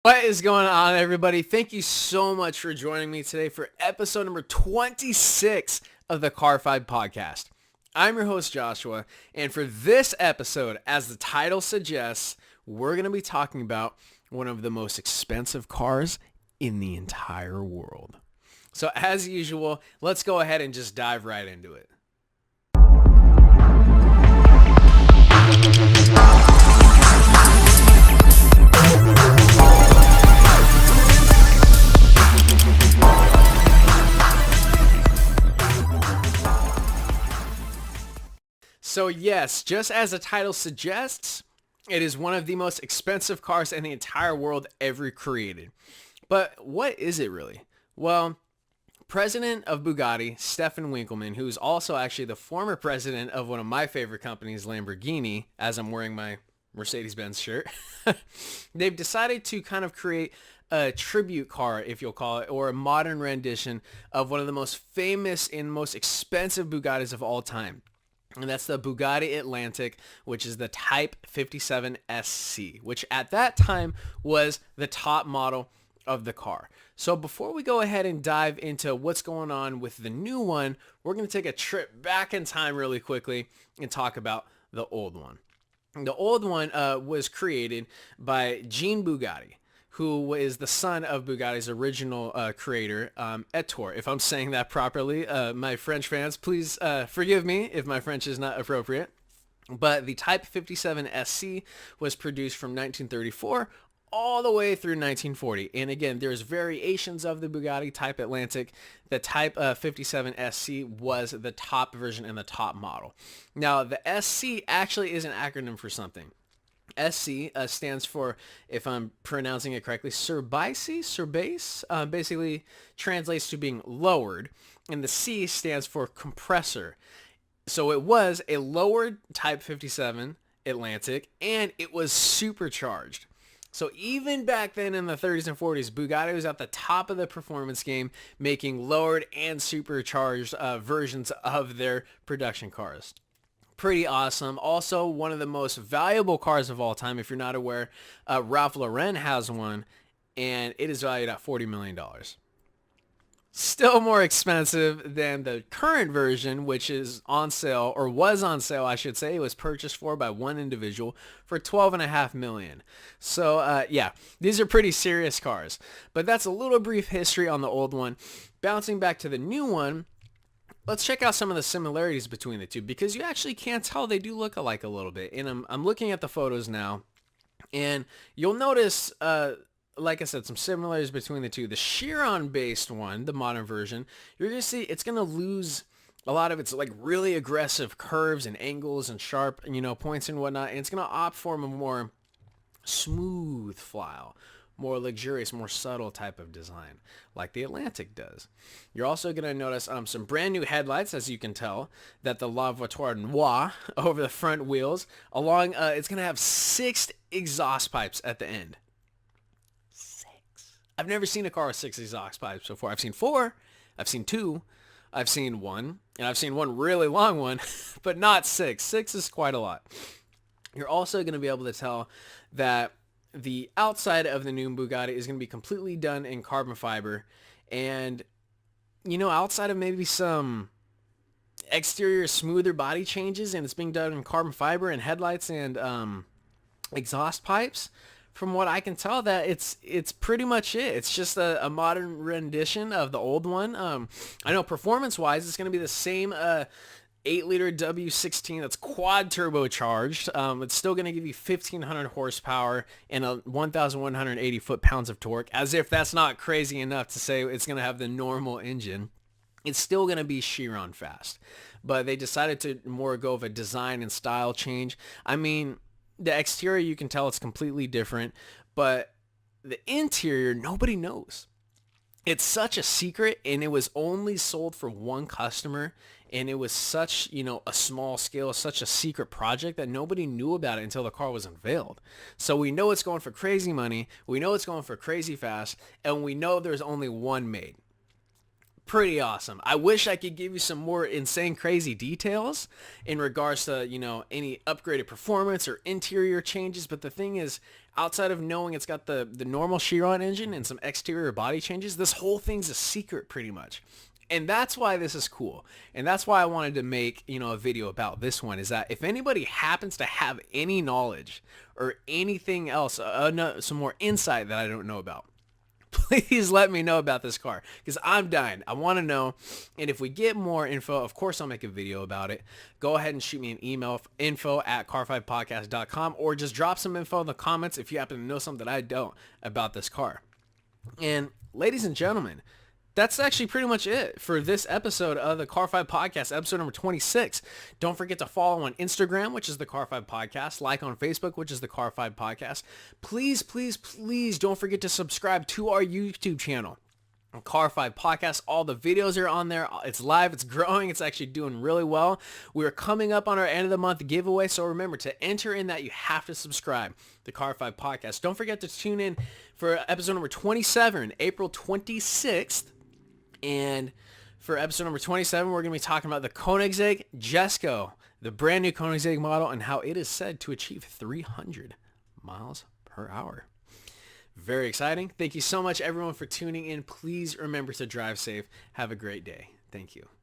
What is going on, everybody? Thank you so much for joining me today for episode number 26 of the Car 5 podcast. I'm your host, Joshua, and for this episode, as the title suggests, we're going to be talking about one of the most expensive cars in the entire world. So as usual, let's go ahead and just dive right into it. So yes, just as the title suggests, it is one of the most expensive cars in the entire world ever created. But what is it really? Well, president of Bugatti, Stefan Winkelmann, who's also actually the former president of one of my favorite companies, Lamborghini, as I'm wearing my Mercedes-Benz shirt, they've decided to kind of create a tribute car, if you'll call it, or a modern rendition of one of the most famous and most expensive Bugattis of all time. And that's the Bugatti Atlantic, which is the Type 57 SC, which at that time was the top model of the car. So before we go ahead and dive into what's going on with the new one, we're going to take a trip back in time really quickly and talk about the old one. The old one was created by Jean Bugatti, who is the son of Bugatti's original creator, Ettore. If I'm saying that properly, my French fans, please forgive me if my French is not appropriate. But the Type 57 SC was produced from 1934 all the way through 1940. And again, there's variations of the Bugatti Type Atlantic. The Type 57 SC was the top version and the top model. Now, the SC actually is an acronym for something. SC stands for, if I'm pronouncing it correctly, surbase, basically translates to being lowered, and the C stands for compressor. So it was a lowered Type 57 Atlantic, and it was supercharged. So even back then in the 30s and 40s, Bugatti was at the top of the performance game, making lowered and supercharged versions of their production cars. Pretty awesome. Also, one of the most valuable cars of all time. If you're not aware, Ralph Lauren has one, and it is valued at $40 million. Still more expensive than the current version, which is on sale, or was on sale, I should say. It was purchased for by one individual for $12.5 million. So, yeah, these are pretty serious cars. But that's a little brief history on the old one. Bouncing back to the new one, let's check out some of the similarities between the two, because you actually can't tell they do look alike a little bit. And I'm looking at the photos now, and you'll notice, like I said, some similarities between the two. The Chiron-based one, the modern version, you're going to see it's going to lose a lot of its like really aggressive curves and angles and sharp, points and whatnot. And it's going to opt for a more smooth file, more luxurious, more subtle type of design, like the Atlantic does. You're also going to notice some brand new headlights, as you can tell, that the Voiture Noire over the front wheels. It's going to have 6 exhaust pipes at the end. 6. I've never seen a car with 6 exhaust pipes before. I've seen 4, I've seen 2, I've seen 1, and I've seen one really long one, but not 6. 6 is quite a lot. You're also going to be able to tell that the outside of the new Bugatti is going to be completely done in carbon fiber. And, outside of maybe some exterior smoother body changes, and it's being done in carbon fiber and headlights and exhaust pipes, from what I can tell, that it's pretty much it. It's just a modern rendition of the old one. I know performance-wise, it's going to be the same 8-liter W16 that's quad turbocharged. It's still going to give you 1,500 horsepower and 1,180 foot-pounds of torque, as if that's not crazy enough to say it's going to have the normal engine. It's still going to be Chiron fast, but they decided to more go of a design and style change. I mean, the exterior, you can tell it's completely different, but the interior, nobody knows. It's such a secret, and it was only sold for one customer, and it was such, a small scale, such a secret project that nobody knew about it until the car was unveiled. So we know it's going for crazy money, we know it's going for crazy fast, and we know there's only one made. Pretty awesome. I wish I could give you some more insane, crazy details in regards to, any upgraded performance or interior changes, but the thing is, outside of knowing it's got the normal Chiron engine and some exterior body changes, this whole thing's a secret pretty much. And that's why this is cool. And that's why I wanted to make, a video about this one, is that if anybody happens to have any knowledge or anything else, some more insight that I don't know about, please let me know about this car, because I'm dying. I want to know. And if we get more info, of course I'll make a video about it. Go ahead and shoot me an email, info@car5podcast.com, or just drop some info in the comments if you happen to know something that I don't about this car. And ladies and gentlemen, that's actually pretty much it for this episode of the Car 5 Podcast, episode number 26. Don't forget to follow on Instagram, which is the Car 5 Podcast. Like on Facebook, which is the Car 5 Podcast. Please, please, please don't forget to subscribe to our YouTube channel, Car 5 Podcast. All the videos are on there. It's live. It's growing. It's actually doing really well. We're coming up on our end of the month giveaway. So remember, to enter in that, you have to subscribe to Car 5 Podcast. Don't forget to tune in for episode number 27, April 26th. And for episode number 27, we're going to be talking about the Koenigsegg Jesko, the brand new Koenigsegg model, and how it is said to achieve 300 miles per hour. Very exciting. Thank you so much, everyone, for tuning in. Please remember to drive safe. Have a great day. Thank you.